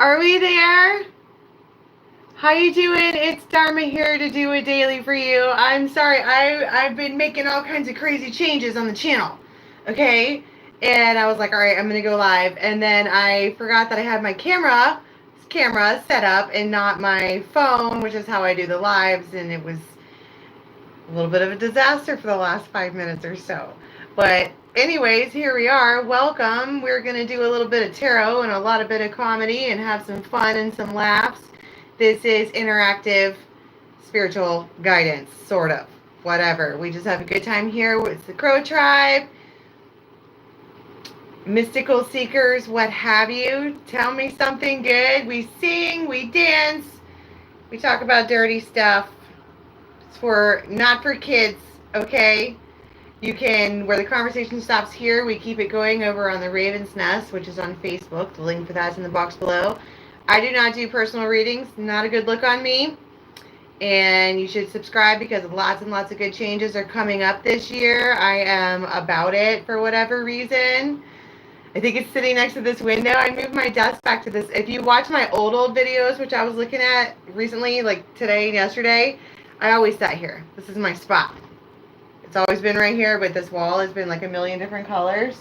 Are we there? How you doing? It's Dharma here to do a daily for you. I'm sorry, I've been making all kinds of crazy changes on the channel, okay? And I was like, all right, I'm gonna go live. And then I forgot that I had my camera set up and not my phone, which is how I do the lives. And it was a little bit of a disaster for the last 5 minutes or so. But anyways, here we are. Welcome. We're going to do a little bit of tarot and a lot of bit of comedy and have some fun and some laughs. This is interactive spiritual guidance, sort of. Whatever. We just have a good time here with the Crow Tribe. Mystical seekers, what have you. Tell me something good. We sing, we dance, we talk about dirty stuff. For not for kids, okay? You can, where the conversation stops here, we keep it going over on the Raven's Nest, which is on Facebook. The link for that is in the box below. I do not do personal readings. Not a good look on me. And you should subscribe because lots and lots of good changes are coming up this year. I am about it for whatever reason. I think it's sitting next to this window. I moved my desk back to this. If you watch my old videos, which I was looking at recently, like today and yesterday, I always sat here. This is my spot. It's always been right here, but this wall has been like a million different colors.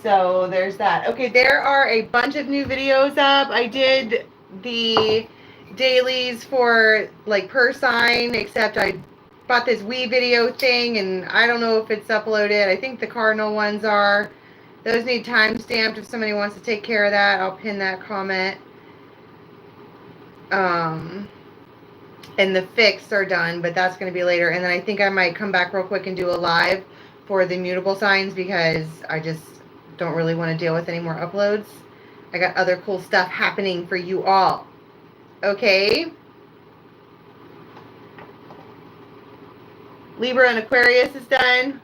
So there's that. Okay, there are a bunch of new videos up. I did the dailies for like per sign, except I bought this Wii video thing, and I don't know if it's uploaded. I think the cardinal ones are. Those need time stamped. If somebody wants to take care of that, I'll pin that comment. And the fixed are done, but that's going to be later. And then I think I might come back real quick and do a live for the mutable signs because I just don't really want to deal with any more uploads. I got other cool stuff happening for you all. Okay? Libra and Aquarius is done.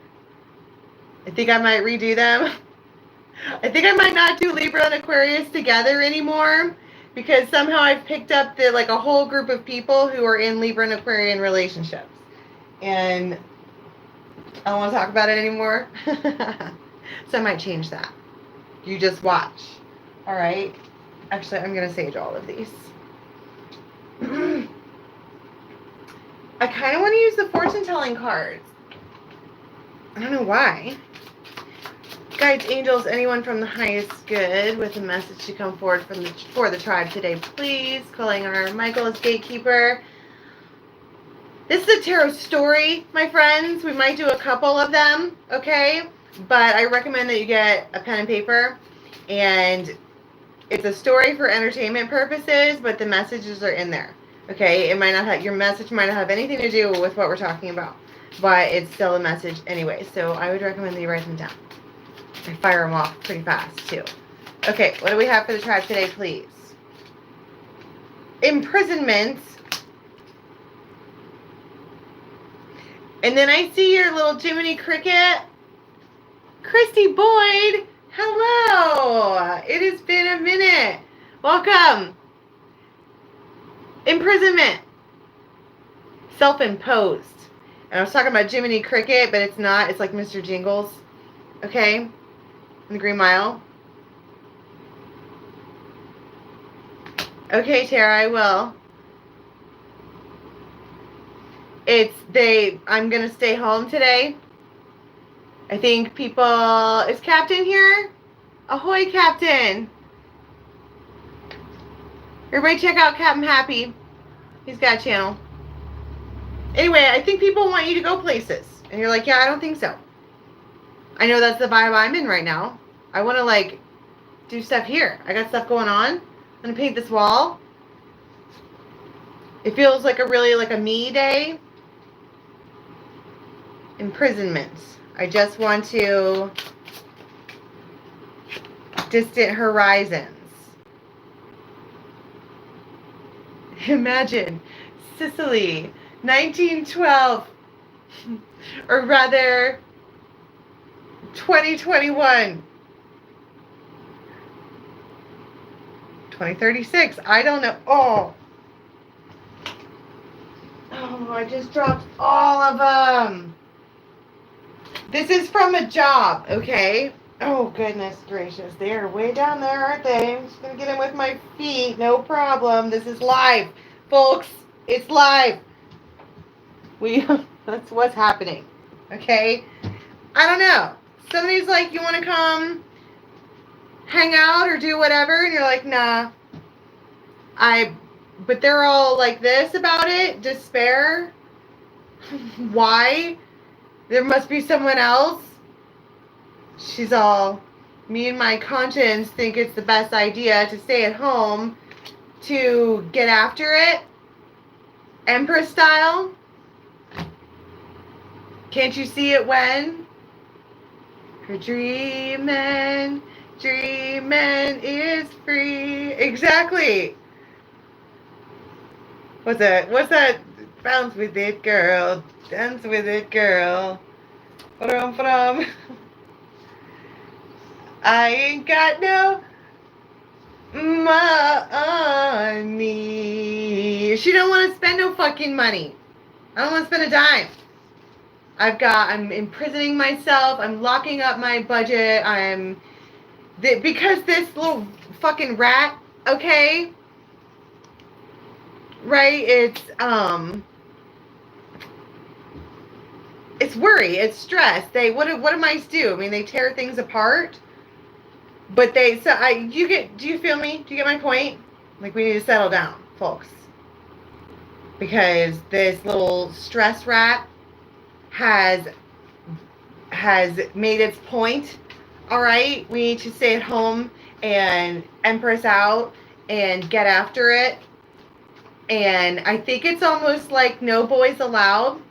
I think I might redo them. I think I might not do Libra and Aquarius together anymore. Because somehow I've picked up like a whole group of people who are in Libra and Aquarian relationships. And I don't want to talk about it anymore. So I might change that. You just watch. All right. Actually, I'm going to sage all of these. I kind of want to use the fortune telling cards. I don't know why. Guides, angels, anyone from the highest good with a message to come forward for the tribe today, please. Calling our Michael as gatekeeper. This is a tarot story, my friends. We might do a couple of them, okay? But I recommend that you get a pen and paper. And it's a story for entertainment purposes, but the messages are in there, okay? It might not have, your message might not have anything to do with what we're talking about, but it's still a message anyway. So I would recommend that you write them down. I fire them off pretty fast, too. Okay, what do we have for the tribe today, please? Imprisonment. And then I see your little Jiminy Cricket. Christy Boyd, hello. It has been a minute. Welcome. Imprisonment. Self-imposed. And I was talking about Jiminy Cricket, but it's not. It's like Mr. Jingles. Okay? In the Green Mile. Okay, Tara, I will. I'm going to stay home today. I think people, is Captain here? Ahoy, Captain. Everybody check out Captain Happy. He's got a channel. Anyway, I think people want you to go places. And you're like, yeah, I don't think so. I know that's the vibe I'm in right now. I want to, like, do stuff here. I got stuff going on. I'm going to paint this wall. It feels like a really, like a me day. Imprisonment. I just want to distant horizons. Imagine Sicily, 1912. Or rather, 2021. 2036. I don't know. Oh, I just dropped all of them. This is from a job, okay? Oh, goodness gracious. They are way down there, aren't they? I'm just going to get in with my feet. No problem. This is live, folks. It's live. That's what's happening. Okay? I don't know. Somebody's like, you want to come hang out or do whatever? And you're like, nah. But they're all like this about it. Despair. Why? There must be someone else. She's all, me and my conscience think it's the best idea to stay at home to get after it. Empress style. Can't you see it when? Her dreamin' is free. Exactly. What's that? Bounce with it, girl. Dance with it, girl. Ba-dum. I ain't got no money. She don't want to spend no fucking money. I don't want to spend a dime. I'm imprisoning myself. I'm locking up my budget. Because this little fucking rat, okay? Right? It's worry. It's stress. What do mice do? I mean, they tear things apart. But do you feel me? Do you get my point? Like, we need to settle down, folks. Because this little stress rat has made its point. All right, we need to stay at home and empress out and get after it. And I think it's almost like no boys allowed.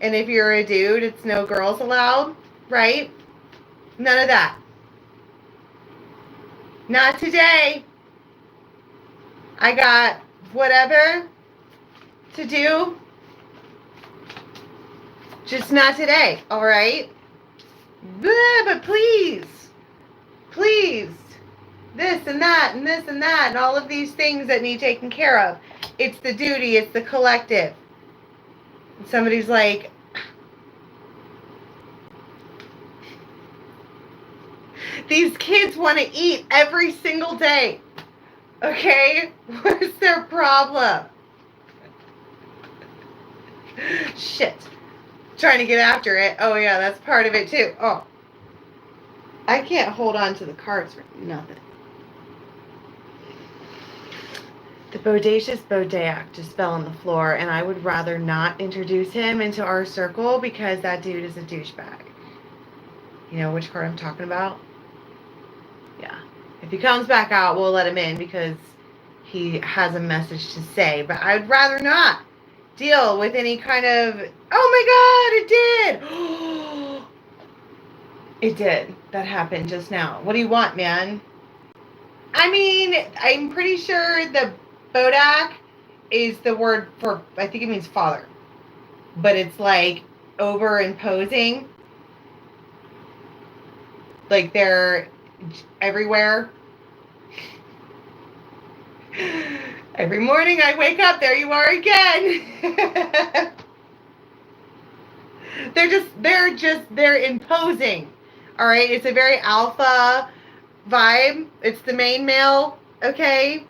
And if you're a dude, it's no girls allowed, right? None of that. Not today. I got whatever to do. Just not today, all right? But please, this and that and this and that and all of these things that need taken care of. It's the duty, it's the collective. And somebody's like, these kids want to eat every single day. Okay? What's their problem? Shit. Trying to get after it. Oh, yeah, that's part of it, too. Oh. I can't hold on to the cards for nothing. The bodacious zodiac just fell on the floor, and I would rather not introduce him into our circle because that dude is a douchebag. You know which card I'm talking about? Yeah. If he comes back out, we'll let him in because he has a message to say. But I'd rather not deal with any kind of, oh my God, it did. It did. That happened just now. What do you want, man? I mean, I'm pretty sure the bodak is the word for, I think it means father. But it's like over imposing. Like they're everywhere. Every morning I wake up, there you are again. They're imposing. All right, it's a very alpha vibe. It's the main male, okay?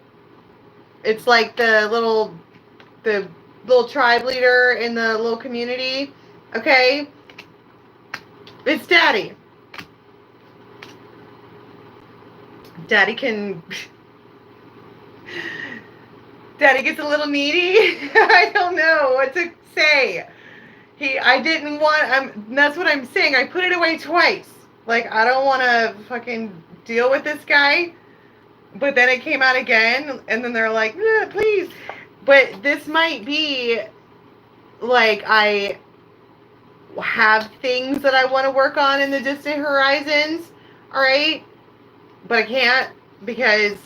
It's like the little tribe leader in the little community, okay? It's daddy. Daddy gets a little needy. I don't know what to say. That's what I'm saying. I put it away twice. Like, I don't want to fucking deal with this guy. But then it came out again, and then they're like, please. But this might be, like, I have things that I want to work on in the distant horizons, all right? But I can't because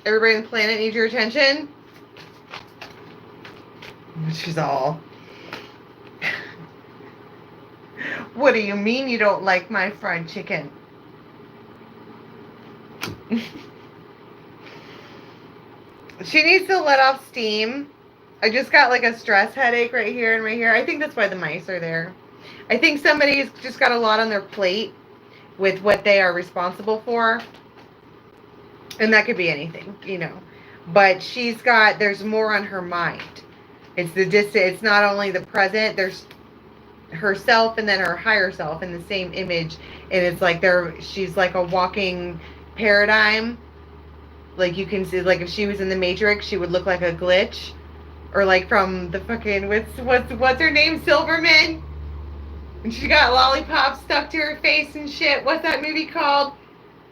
everybody on the planet needs your attention. She's all, what do you mean you don't like my fried chicken? She needs to let off steam. I just got like a stress headache right here and right here. I think that's why the mice are there. I think somebody's just got a lot on their plate. with what they are responsible for. And that could be anything, you know. But there's more on her mind. It's the distant, it's not only the present, there's herself and then her higher self in the same image. And it's like she's like a walking paradigm. Like you can see, like if she was in the Matrix, she would look like a glitch. Or like from the fucking, what's her name? Silverman? And she got lollipops stuck to her face and shit. What's that movie called?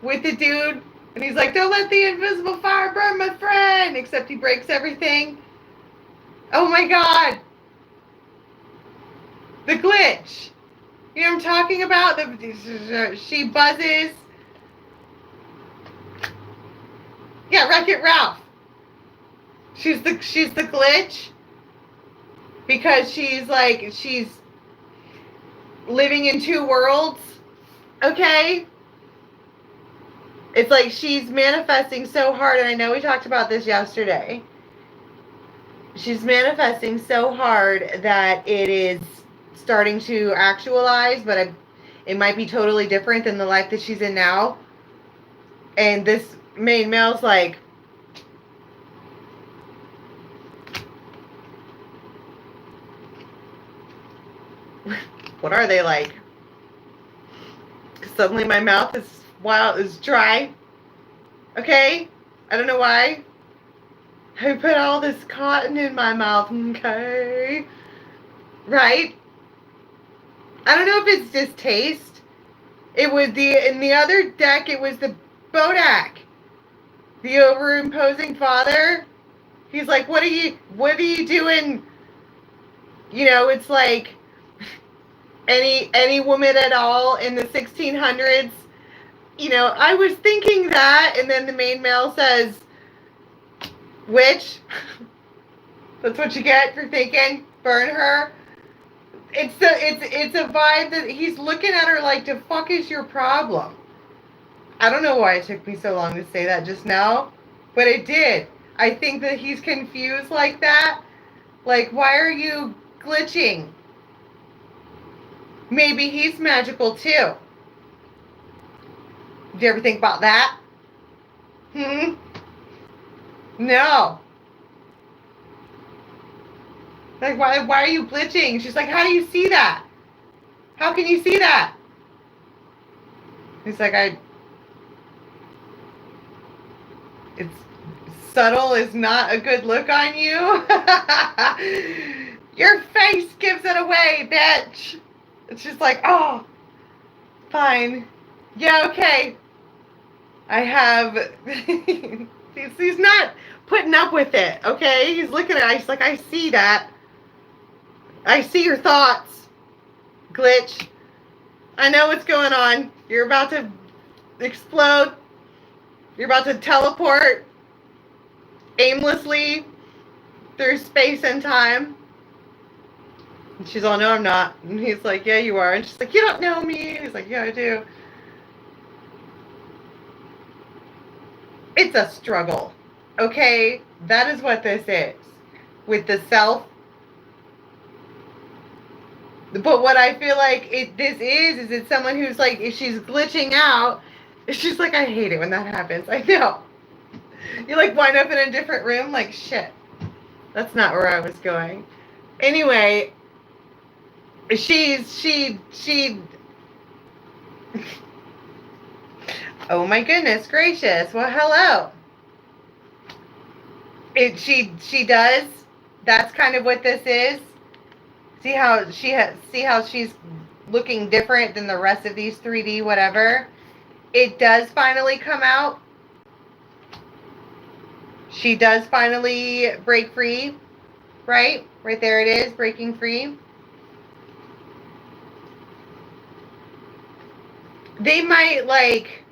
With the dude. And he's like, don't let the invisible fire burn my friend. Except he breaks everything. Oh my God. The glitch. You know what I'm talking about? She buzzes. Yeah, Wreck-It Ralph. She's the glitch. Because she's living in two worlds. Okay? It's like she's manifesting so hard, and I know we talked about this yesterday. She's manifesting so hard that it is starting to actualize, but it might be totally different than the life that she's in now. And this main male's like, what are they like? Suddenly my mouth is dry. Okay? I don't know why. I put all this cotton in my mouth. Okay? Right? I don't know if it's distaste. It was in the other deck, it was the Bodak. The overimposing father. He's like, what are you doing? You know, it's like any woman at all in the 1600s. You know, I was thinking that, and then the main male says, witch. That's what you get for thinking. Burn her. It's a vibe that he's looking at her like, the fuck is your problem? I don't know why it took me so long to say that just now, but it did. I think that he's confused like that. Like, why are you glitching? Maybe he's magical too. Did you ever think about that? No. Like, why are you glitching? She's like, how do you see that? How can you see that? He's like, it's subtle is not a good look on you. Your face gives it away, bitch. It's just like, oh, fine. Yeah, okay. I have, he's not putting up with it, okay? He's looking at it, he's like, I see that. I see your thoughts, glitch. I know what's going on. You're about to explode. You're about to teleport aimlessly through space and time. And she's all, no, I'm not. And he's like, yeah, you are. And she's like, you don't know me. And he's like, yeah, I do. It's a struggle. Okay? That is what this is. With the self. But what I feel like this is it's someone who's like, if she's glitching out, she's like, I hate it when that happens. I know. You like wind up in a different room, like, shit. That's not where I was going. Anyway, she oh my goodness gracious. Well, hello. She does. That's kind of what this is. See how she's looking different than the rest of these 3D whatever. It does finally come out. She does finally break free. Right? Right there it is, breaking free. They might like,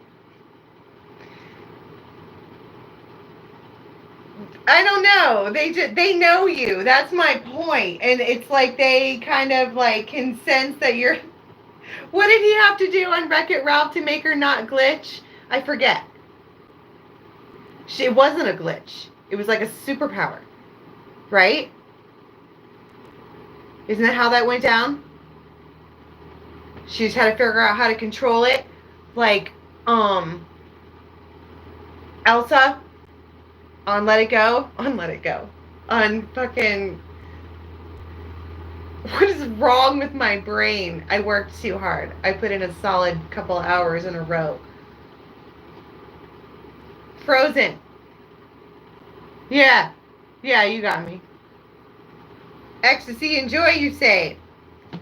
I don't know. They know you. That's my point. And it's like they kind of like can sense that you're. What did he have to do on Wreck-It Ralph to make her not glitch? I forget. It wasn't a glitch. It was like a superpower. Right? Isn't that how that went down? She just had to figure out how to control it. like, Elsa on Let It Go. On Let It Go. On fucking... What is wrong with my brain? I worked too hard. I put in a solid couple hours in a row. Frozen. Yeah. Yeah, you got me. Ecstasy and joy, you say.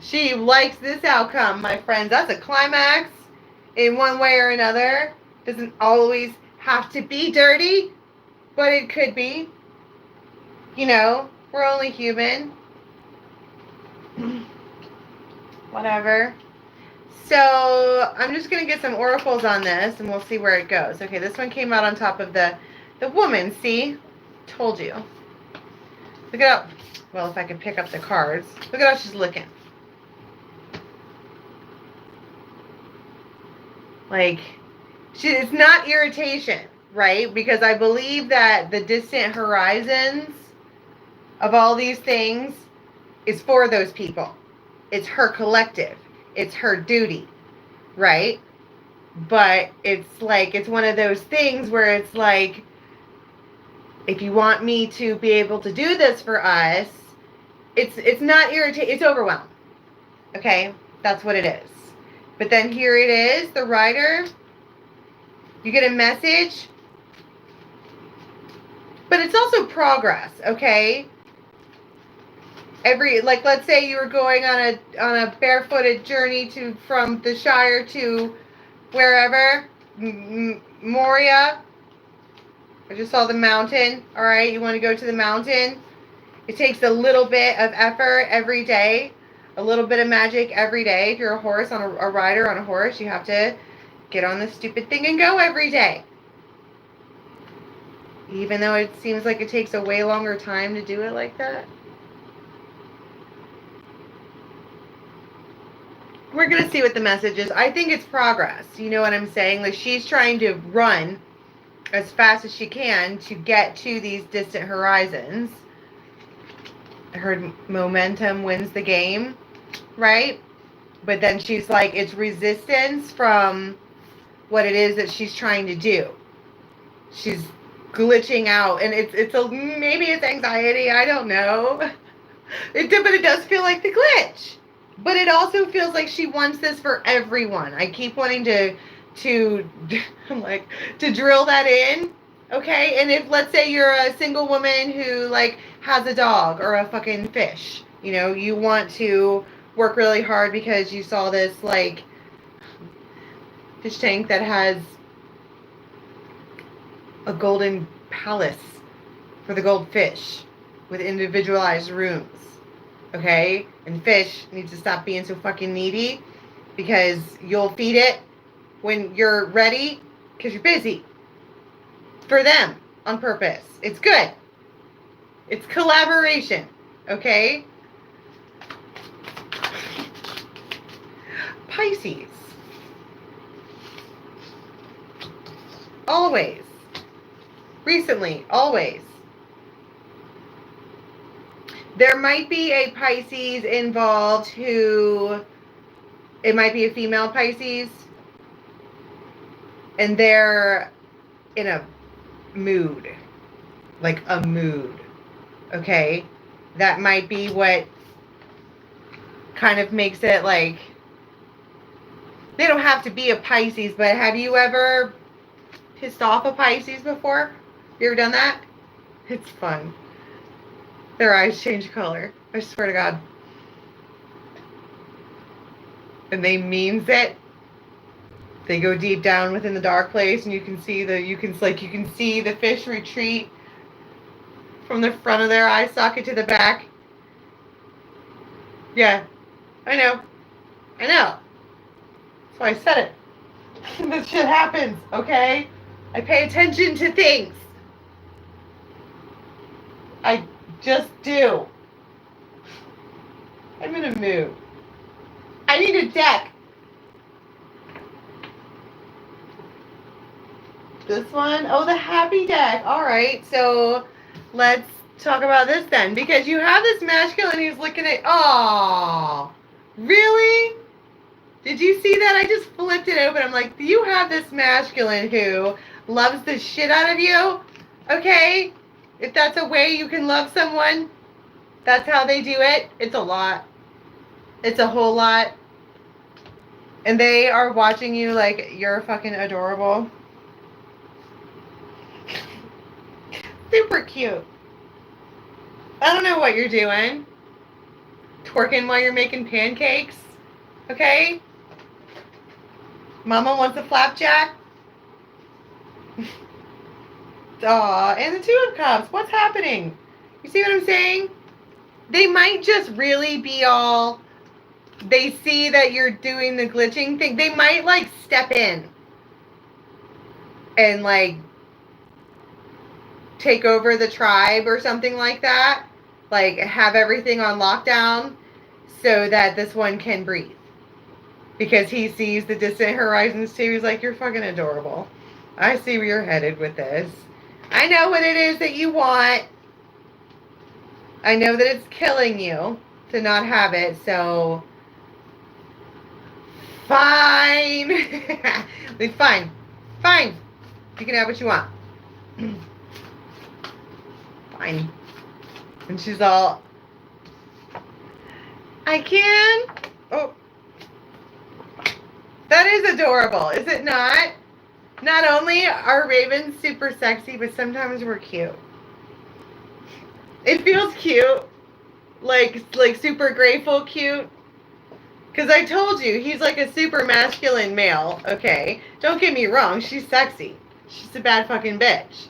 She likes this outcome, my friends. That's a climax in one way or another. Doesn't always have to be dirty, but it could be. You know, we're only human. Whatever. So I'm just going to get some oracles on this and we'll see where it goes. Okay, this one came out on top of the woman. See? Told you. Look at how, well, if I can pick up the cards. Look at how she's looking. Like, it's not irritation, right? Because I believe that the distant horizons of all these things is for those people. It's her collective. It's her duty, right? But it's like, it's one of those things where it's like, if you want me to be able to do this for us, it's not irritating, it's overwhelmed. Okay? That's what it is. But then here it is, the rider. You get a message. But it's also progress, okay? Like, let's say you were going on a barefooted journey from the Shire to wherever, Moria. I just saw the mountain. All right, you want to go to the mountain. It takes a little bit of effort every day, a little bit of magic every day. If you're a horse, a rider on a horse, you have to get on this stupid thing and go every day. Even though it seems like it takes a way longer time to do it like that. We're going to see what the message is. I think it's progress. You know what I'm saying? Like, she's trying to run as fast as she can to get to these distant horizons. I heard momentum wins the game, right? But then she's like, it's resistance from what it is that she's trying to do. She's glitching out, and maybe it's anxiety. I don't know. But it does feel like the glitch. But it also feels like she wants this for everyone. I keep wanting to drill that in, okay? And if, let's say you're a single woman who, like, has a dog or a fucking fish, you know, you want to work really hard because you saw this, like, fish tank that has a golden palace for the goldfish with individualized rooms, okay? And fish needs to stop being so fucking needy because you'll feed it when you're ready because you're busy. For them, on purpose. It's good. It's collaboration, okay? Pisces. Always. Recently, always. There might be a Pisces involved who, it might be a female Pisces, and they're in a mood, like a mood, okay? That might be what kind of makes it like, they don't have to be a Pisces, but have you ever pissed off a Pisces before? You ever done that? It's fun. Their eyes change color. I swear to God. And they means it. They go deep down within the dark place, and you can see the fish retreat from the front of their eye socket to the back. Yeah, I know. That's why I said it. This shit happens, okay? I pay attention to things. I just do. I'm in a mood. I need a deck. This one? Oh, the happy deck. All right, so let's talk about this then. Because you have this masculine who's looking at... Oh, really? Did you see that? I just flipped it open. I'm like, do you have this masculine who loves the shit out of you? Okay? If that's a way you can love someone, that's how they do it. It's a lot. It's a whole lot. And they are watching you like you're fucking adorable. Super cute. I don't know what you're doing. Twerking while you're making pancakes. Okay? Mama wants a flapjack. Aw, and the Two of Cups. What's happening? You see what I'm saying? They might just really be all... They see that you're doing the glitching thing. They might, like, step in and, like, take over the tribe or something like that. Like, have everything on lockdown so that this one can breathe. Because he sees the distant horizons, too. He's like, you're fucking adorable. I see where you're headed with this. I know what it is that you want. I know that it's killing you to not have it, so... Fine. It's fine. Fine. You can have what you want. Fine. And she's all... I can? Oh. That is adorable, is it not? Not only are ravens super sexy, but sometimes we're cute. It feels cute. Like super grateful cute. Because I told you, he's like a super masculine male, okay? Don't get me wrong, she's sexy. She's a bad fucking bitch.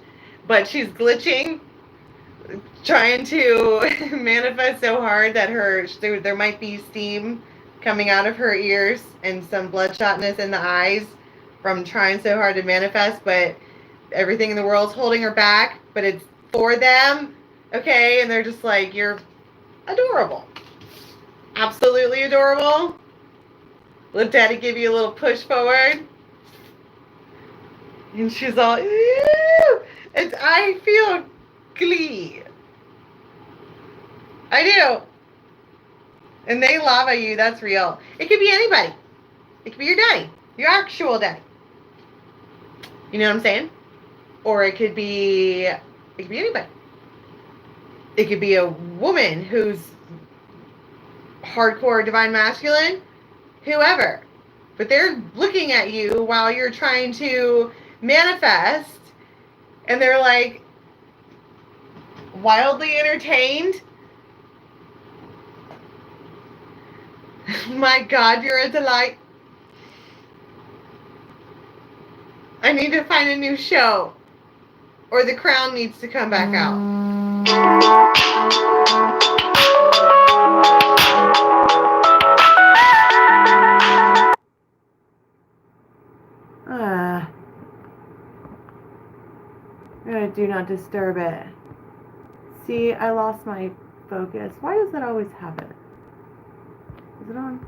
But she's glitching, trying to manifest so hard that there might be steam coming out of her ears and some bloodshotness in the eyes from trying so hard to manifest, but everything in the world's holding her back, but it's for them, okay? And they're just like, you're adorable. Absolutely adorable. Let Daddy give you a little push forward. And she's all, ew! I feel glee. I do. And they lava you, that's real. It could be anybody. It could be your daddy. Your actual daddy. You know what I'm saying? Or it could be anybody. It could be a woman who's hardcore divine masculine, whoever. But they're looking at you while you're trying to manifest, and they're like wildly entertained. My God, you're a delight. I need to find a new show, or The Crown needs to come back out. I'm gonna do not disturb it. See, I lost my focus. Why does that always happen? Is it on?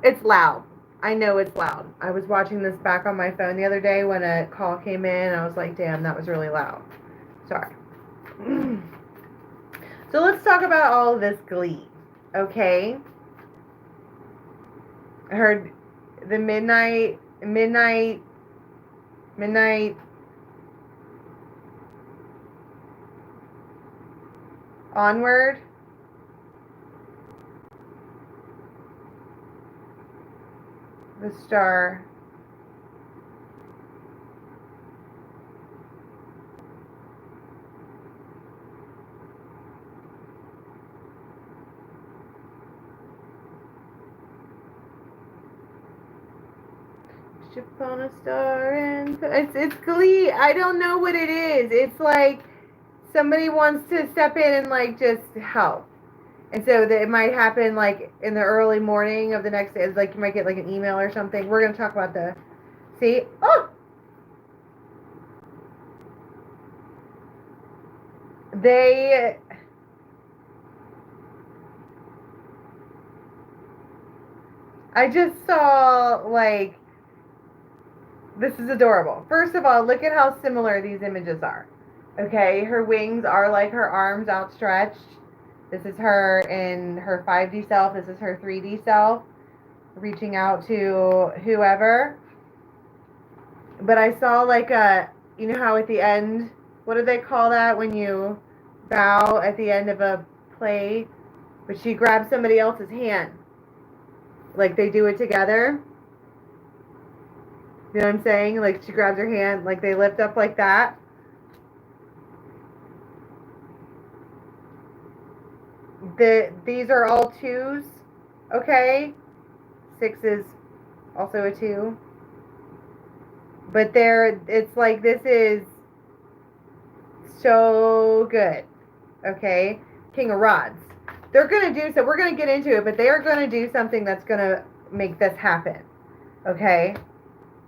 It's loud. I know it's loud. I was watching this back on my phone the other day when a call came in, and I was like, damn, that was really loud. Sorry. So let's talk about all of this glee, okay? I heard the midnight onward. The star. Ship on a star and it's glee. I don't know what it is. It's like somebody wants to step in and like just help. And so that it might happen like in the early morning of the next day. Like you might get like an email or something. We're gonna talk about the see. Oh, I just saw like this is adorable. First of all, look at how similar these images are. Okay, her wings are like her arms outstretched. This is her in her 5D self. This is her 3D self, reaching out to whoever. But I saw like you know how at the end, what do they call that when you bow at the end of a play? But she grabs somebody else's hand. Like they do it together. You know what I'm saying? Like she grabs her hand, like they lift up like that. These are all 2s, okay? 6 is also a 2. But it's like this is so good, okay? King of Rods. They're going to do, so we're going to get into it, but they are going to do something that's going to make this happen, okay?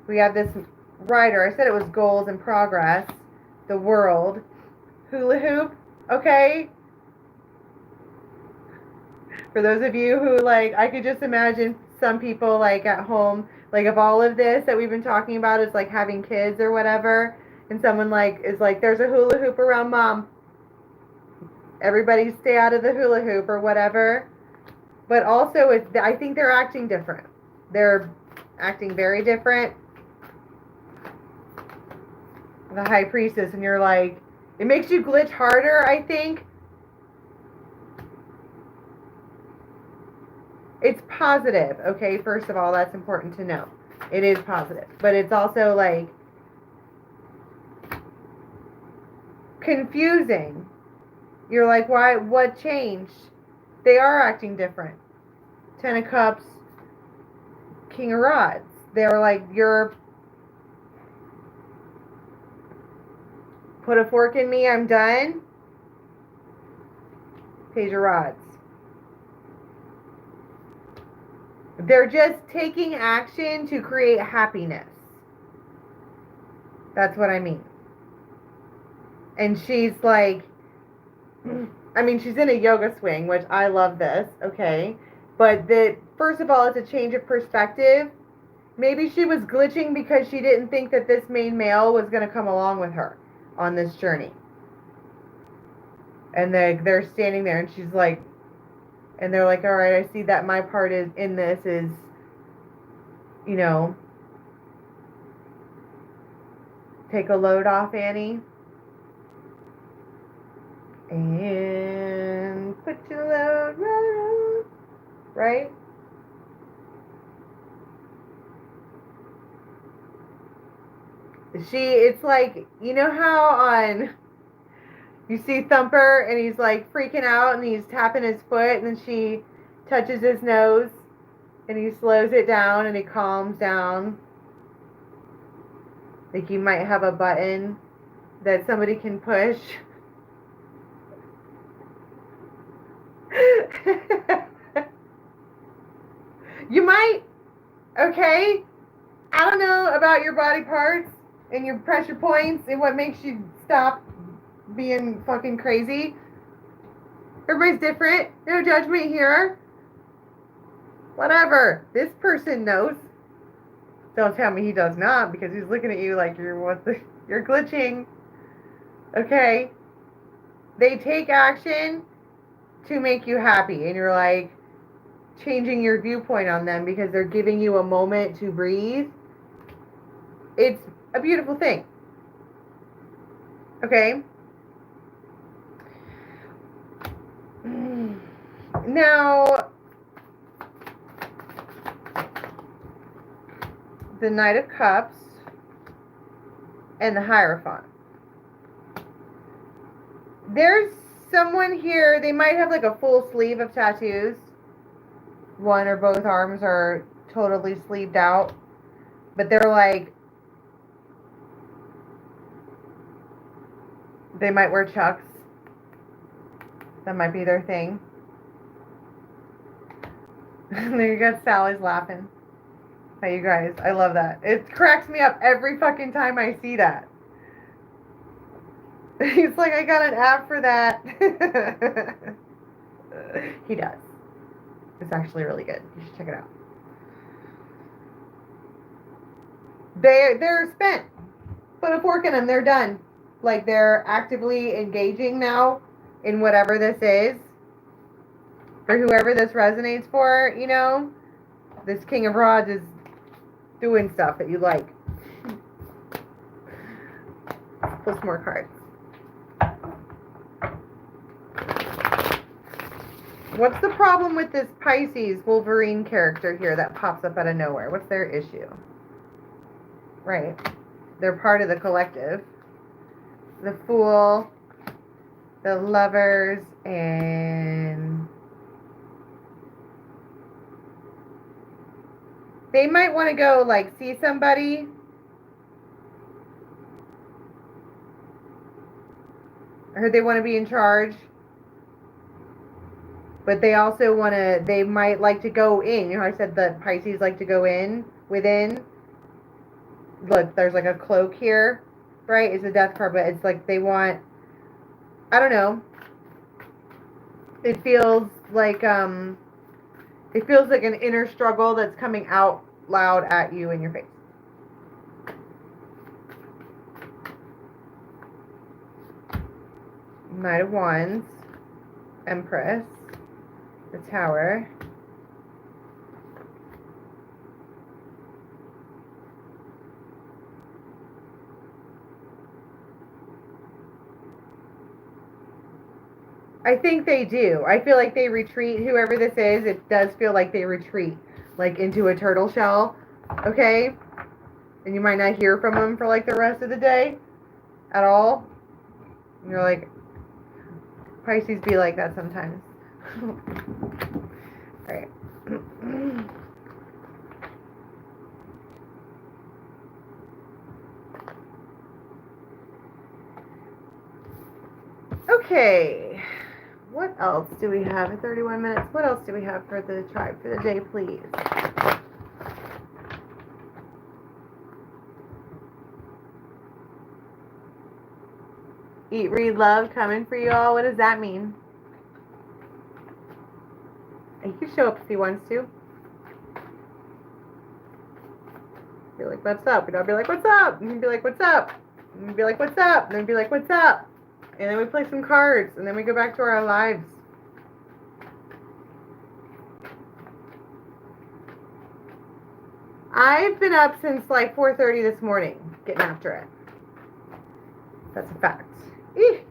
We have this rider. I said it was goals in progress. The world. Hula hoop, okay? For those of you who, like, I could just imagine some people, like, at home, like, if all of this that we've been talking about is, like, having kids or whatever, and someone, like, is like, there's a hula hoop around mom. Everybody stay out of the hula hoop or whatever. But also, I think they're acting different. They're acting very different. The High Priestess, and you're like, it makes you glitch harder, I think. It's positive, okay? First of all, that's important to know. It is positive. But it's also, like, confusing. You're like, why? What changed? They are acting different. 10 of Cups, King of Rods. They're like, you're... Put a fork in me, I'm done. Page of Rods. They're just taking action to create happiness. That's what I mean. And she's like, I mean, she's in a yoga swing, which I love this, okay? But first of all, it's a change of perspective. Maybe she was glitching because she didn't think that this main male was going to come along with her on this journey. And they're standing there, and she's like, and they're like, all right, I see that my part is in this is, you know, take a load off, Annie. And put your load right? It's like, you know how you see Thumper and he's like freaking out and he's tapping his foot and then she touches his nose and he slows it down and he calms down. Like you might have a button that somebody can push. You might, okay? I don't know about your body parts and your pressure points and what makes you stop being fucking crazy. Everybody's different. No judgment here. Whatever. This person knows. Don't tell me he does not, because he's looking at you like you're glitching. Okay? They take action to make you happy, and you're like changing your viewpoint on them because they're giving you a moment to breathe. It's a beautiful thing. Okay? Now, the Knight of Cups and the Hierophant. There's someone here, they might have like a full sleeve of tattoos. One or both arms are totally sleeved out. But they're like, they might wear Chucks. That might be their thing. There you go, Sally's laughing. Hey, you guys, I love that. It cracks me up every fucking time I see that. He's like, I got an app for that. He does. It's actually really good. You should check it out. They're spent. Put a fork in them. They're done. Like, they're actively engaging now in whatever this is. For whoever this resonates for, you know, this King of Rods is doing stuff that you like. Pull some more cards. What's the problem with this Pisces Wolverine character here that pops up out of nowhere? What's their issue? Right. They're part of the collective. The Fool, the Lovers, and they might want to go, like, see somebody. I heard they want to be in charge. But they also want to, they might like to go in. You know how I said that Pisces like to go in, within? Look, there's like a cloak here, right? It's a death card, but it's like they want, I don't know. It feels like an inner struggle that's coming out loud at you in your face. Knight of Wands, Empress, the Tower. I think they do. I feel like they retreat. Whoever this is, it does feel like they retreat, like into a turtle shell, okay? And you might not hear from them for like the rest of the day at all. And you're like, Pisces be like that sometimes. All right. Okay. What else do we have in 31 minutes? What else do we have for the tribe for the day, please? Eat, read, love coming for you all. What does that mean? He can show up if he wants to. Be like, what's up? And I'll be like, what's up? And he'd be like, what's up? And he'd be like, what's up? And then be like, what's up? And then we play some cards. And then we go back to our lives. I've been up since like 4:30 this morning, getting after it. That's a fact. Eeh.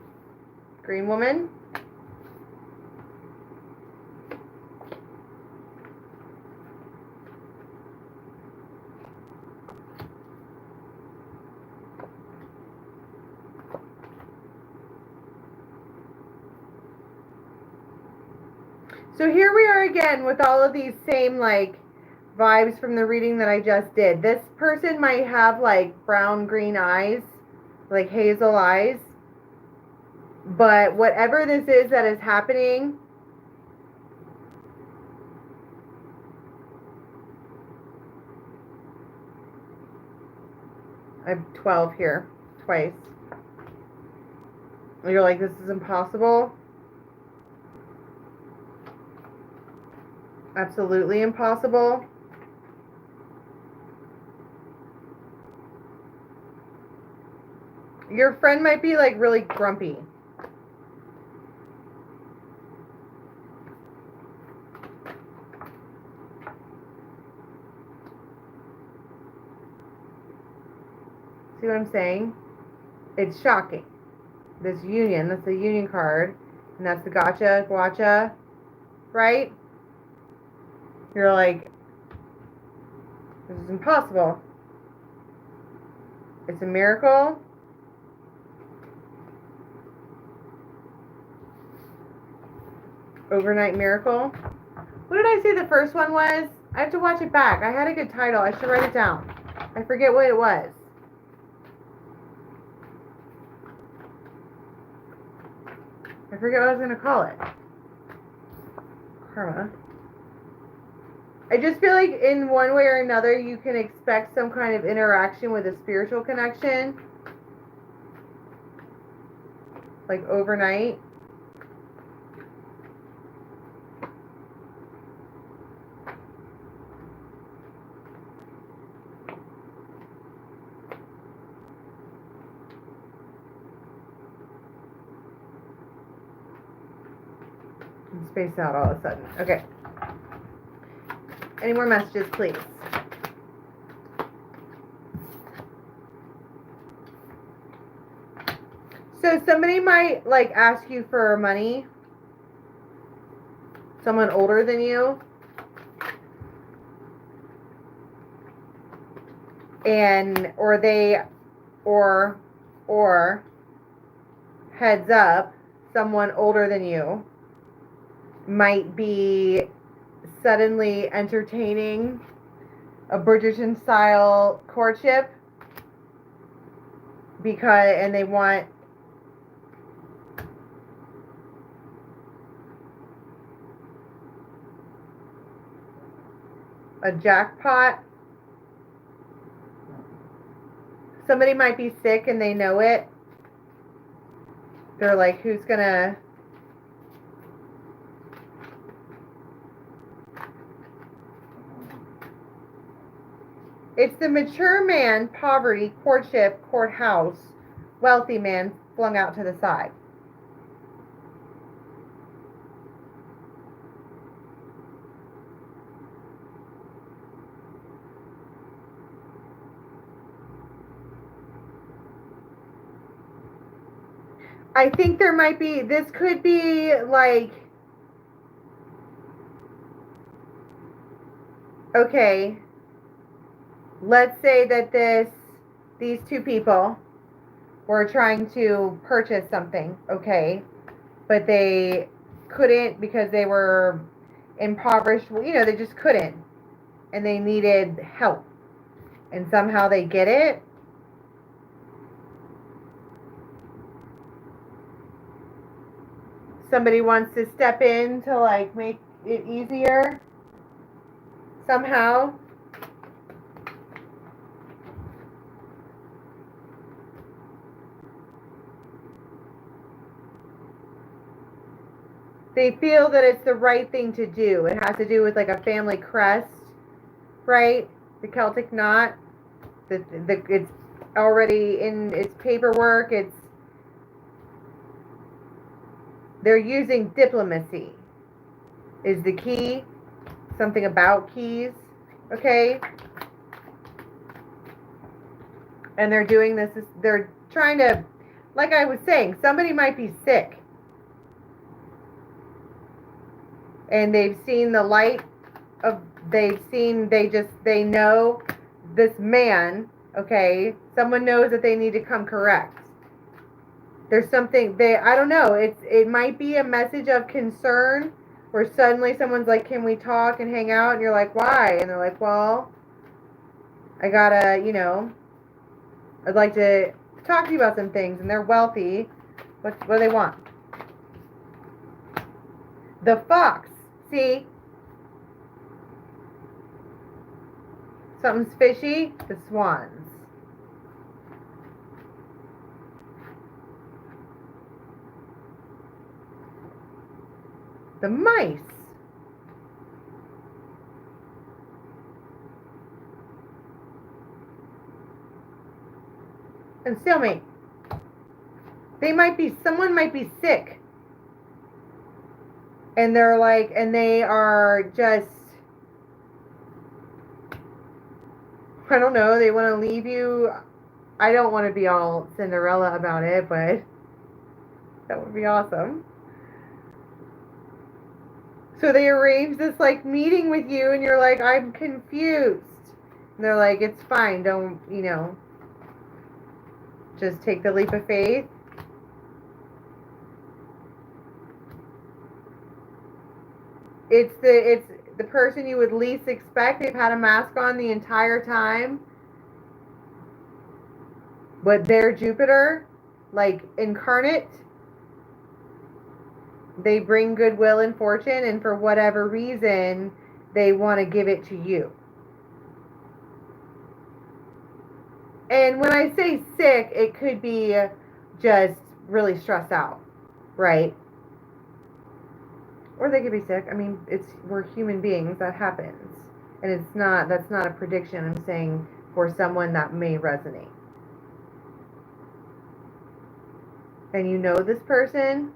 Green woman. So here we are again with all of these same like vibes from the reading that I just did. This person might have like brown green eyes, like hazel eyes. But whatever this is that is happening, I have 12 here, twice. You're like, this is impossible. Absolutely impossible. Your friend might be like really grumpy. See what I'm saying? It's shocking. This union, that's the union card, and that's the gotcha, guacha, right? You're like, this is impossible. It's a miracle. Overnight miracle. What did I say the first one was? I have to watch it back. I had a good title. I should write it down. I forget what it was. I forget what I was going to call it. Karma. I just feel like in one way or another you can expect some kind of interaction with a spiritual connection. Like overnight. Space out all of a sudden. Okay. Any more messages, please? So somebody might like ask you for money. Someone older than you. And or heads up, someone older than you might be suddenly entertaining a Bridgerton style courtship and they want a jackpot. Somebody might be sick and they know it. They're like, who's gonna... It's the mature man, poverty, courtship, courthouse, wealthy man flung out to the side. I think there might be, this could be like, okay, let's say that these two people were trying to purchase something, okay, but they couldn't because they were impoverished, you know, they just couldn't, and they needed help, and somehow they get it. Somebody wants to step in to like make it easier somehow. They feel that it's the right thing to do. It has to do with like a family crest, right? The Celtic knot. It's already in its paperwork. They're using diplomacy is the key. Something about keys, okay? And they're doing this, they're trying to, like I was saying, somebody might be sick. And they've seen the light of, they know this man, okay? Someone knows that they need to come correct. There's something, I don't know, it might be a message of concern where suddenly someone's like, can we talk and hang out? And you're like, why? And they're like, well, I gotta, you know, I'd like to talk to you about some things. And they're wealthy. What do they want? The fox. See? Something's fishy. The swans. The mice. And stalemate. Someone might be sick. And they're like, and they are just, I don't know, they want to leave you. I don't want to be all Cinderella about it, but that would be awesome. So they arrange this like meeting with you and you're like, I'm confused. And they're like, it's fine, don't, you know, just take the leap of faith. It's the person you would least expect. They've had a mask on the entire time. But they're Jupiter, like incarnate. They bring goodwill and fortune, and for whatever reason, they want to give it to you. And when I say sick, it could be just really stressed out, right? Or they could be sick. I mean, we're human beings. That happens. And that's not a prediction. I'm saying for someone that may resonate. And you know this person.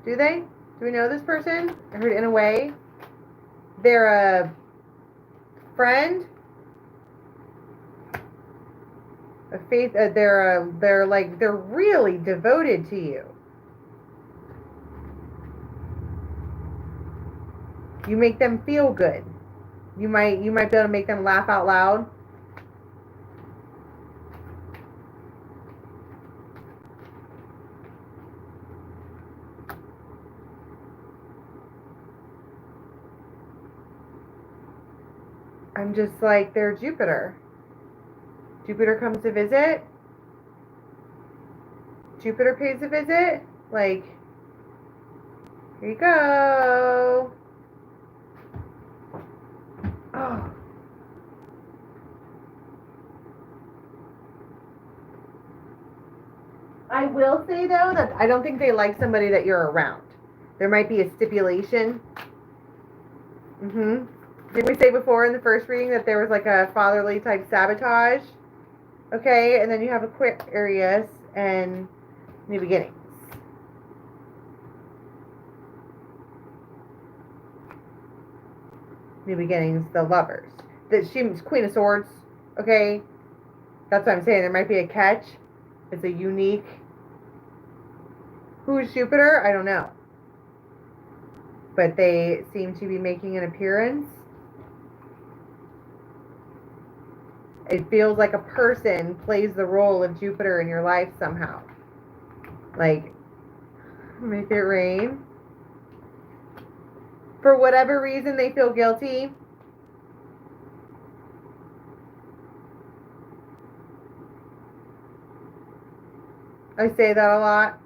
Do they? Do we know this person? I heard in a way. They're a friend. A faith. They're really devoted to you. You make them feel good. You might be able to make them laugh out loud. I'm just like, they're Jupiter. Jupiter comes to visit. Jupiter pays a visit. Like, here you go. Oh. I will say, though, that I don't think they like somebody that you're around. There might be a stipulation. Didn't we say before in the first reading that there was like a fatherly type sabotage? Okay, and then you have Aquarius and New Beginnings. New Beginnings, the lovers. She's Queen of Swords, okay? That's what I'm saying. There might be a catch. It's a unique... Who's Jupiter? I don't know. But they seem to be making an appearance. It feels like a person plays the role of Jupiter in your life somehow. Like, make it rain. For whatever reason, they feel guilty. I say that a lot.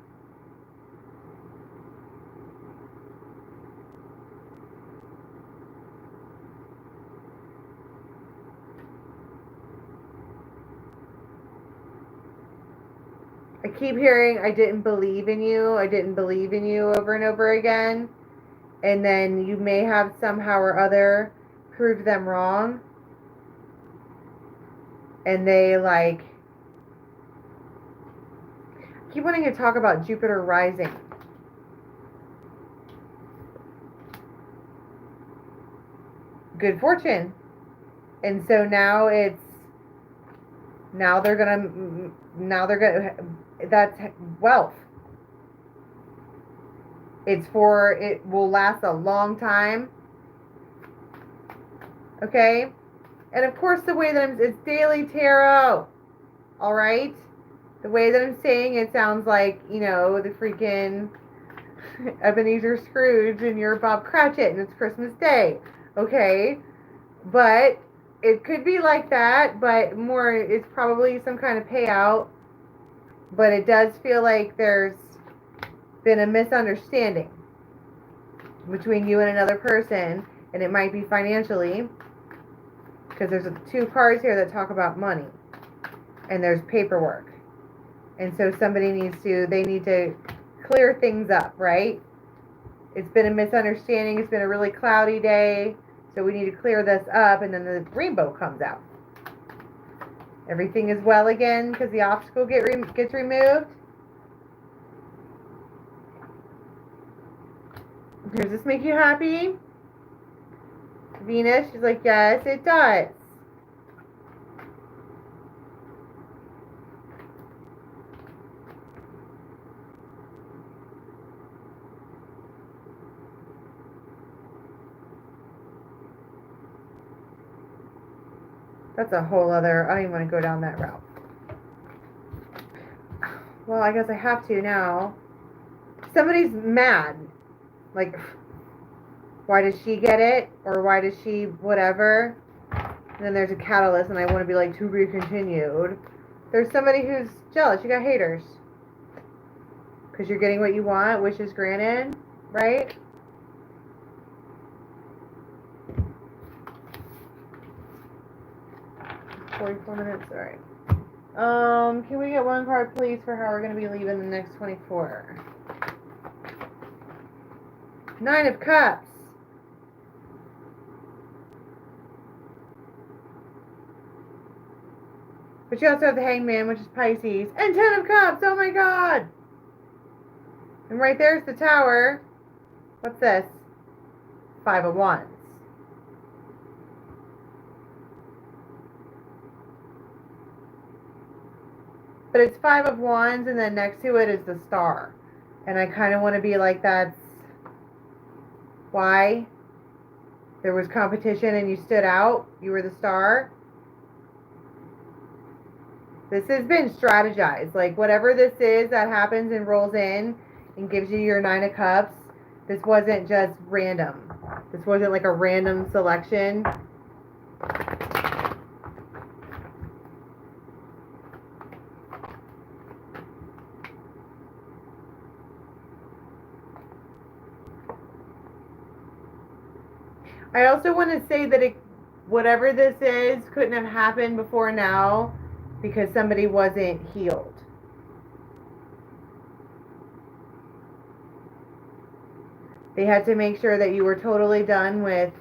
I keep hearing, I didn't believe in you over and over again. And then you may have somehow or other proved them wrong. And they like... I keep wanting to talk about Jupiter rising. Good fortune. And so now they're gonna, that's wealth. It will last a long time. Okay? And of course the way that it's daily tarot. Alright? The way that I'm saying it sounds like, the freaking Ebenezer Scrooge and you're Bob Cratchit and it's Christmas Day. Okay? But it could be like that, but more, it's probably some kind of payout. But it does feel like there's been a misunderstanding between you and another person, and it might be financially, because there's two cards here that talk about money, and there's paperwork. And so they need to clear things up, right? It's been a misunderstanding. It's been a really cloudy day. So we need to clear this up, and then the rainbow comes out. Everything is well again because the obstacle gets removed. Does this make you happy? Venus, she's like, yes, it does. That's a whole other, I don't even want to go down that route. Well, I guess I have to now. Somebody's mad. Like, why does she get it? Or why does she whatever? And then there's a catalyst, and I want to be like, to be continued. There's somebody who's jealous. You got haters. Because you're getting what you want, wishes granted, right? $44, alright. Can we get one card, please, for how we're going to be leaving the next 24? 9 of Cups. But you also have the Hangman, which is Pisces. And 10 of Cups! Oh my god! And right there's the Tower. What's this? 5 of Wands. But it's 5 of Wands, and then next to it is the Star. And I kind of want to be like, that's why there was competition and you stood out. You were the star. This has been strategized. Like, whatever this is that happens and rolls in and gives you your 9 of Cups, this wasn't just random. This wasn't like a random selection. I also want to say that whatever this is couldn't have happened before now because somebody wasn't healed. They had to make sure that you were totally done with,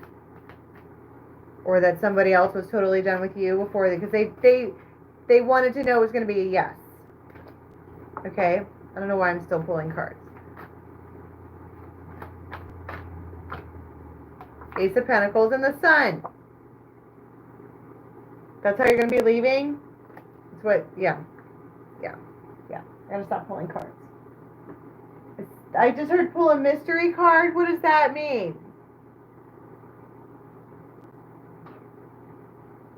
or that somebody else was totally done with you before because they wanted to know it was going to be a yes. Okay? I don't know why I'm still pulling cards. Ace of Pentacles and the Sun. That's how you're going to be leaving? It's what, yeah. I gotta stop pulling cards. I just heard pull a mystery card. What does that mean?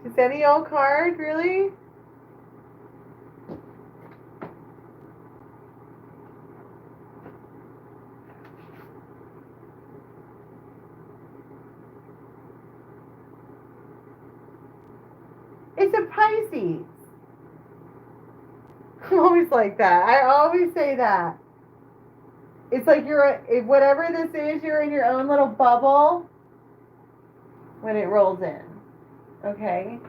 Just any old card, really? It's a Pisces. I'm always like that. I always say that. It's like whatever this is, you're in your own little bubble when it rolls in. Okay?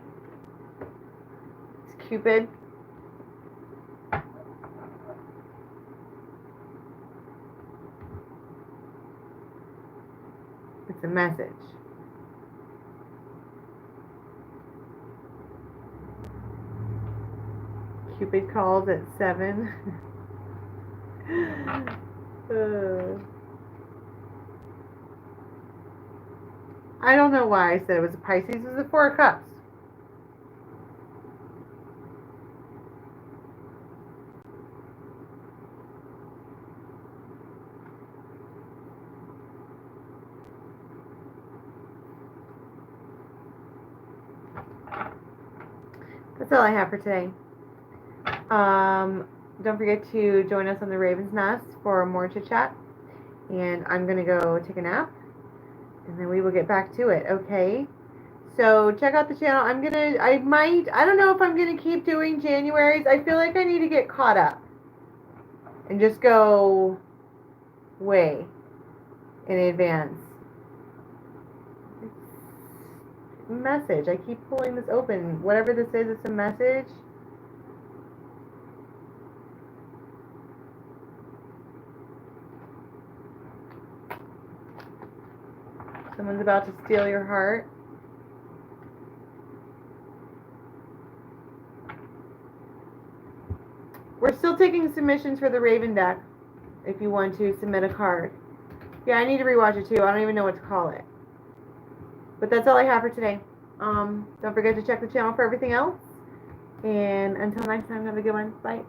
It's Cupid. It's a message. Cupid calls at 7. I don't know why I said it was a Pisces. It was a 4 of Cups. That's all I have for today. Don't forget to join us on the Raven's Nest for more chit chat. And I'm going to go take a nap. And then we will get back to it, okay? So check out the channel. I don't know if I'm going to keep doing Januaries. I feel like I need to get caught up. And just go way in advance. It's a message. I keep pulling this open. Whatever this is, it's a message. Someone's about to steal your heart. We're still taking submissions for the Raven deck if you want to submit a card. Yeah, I need to rewatch it too. I don't even know what to call it. But that's all I have for today. Don't forget to check the channel for everything else. And until next time, have a good one. Bye.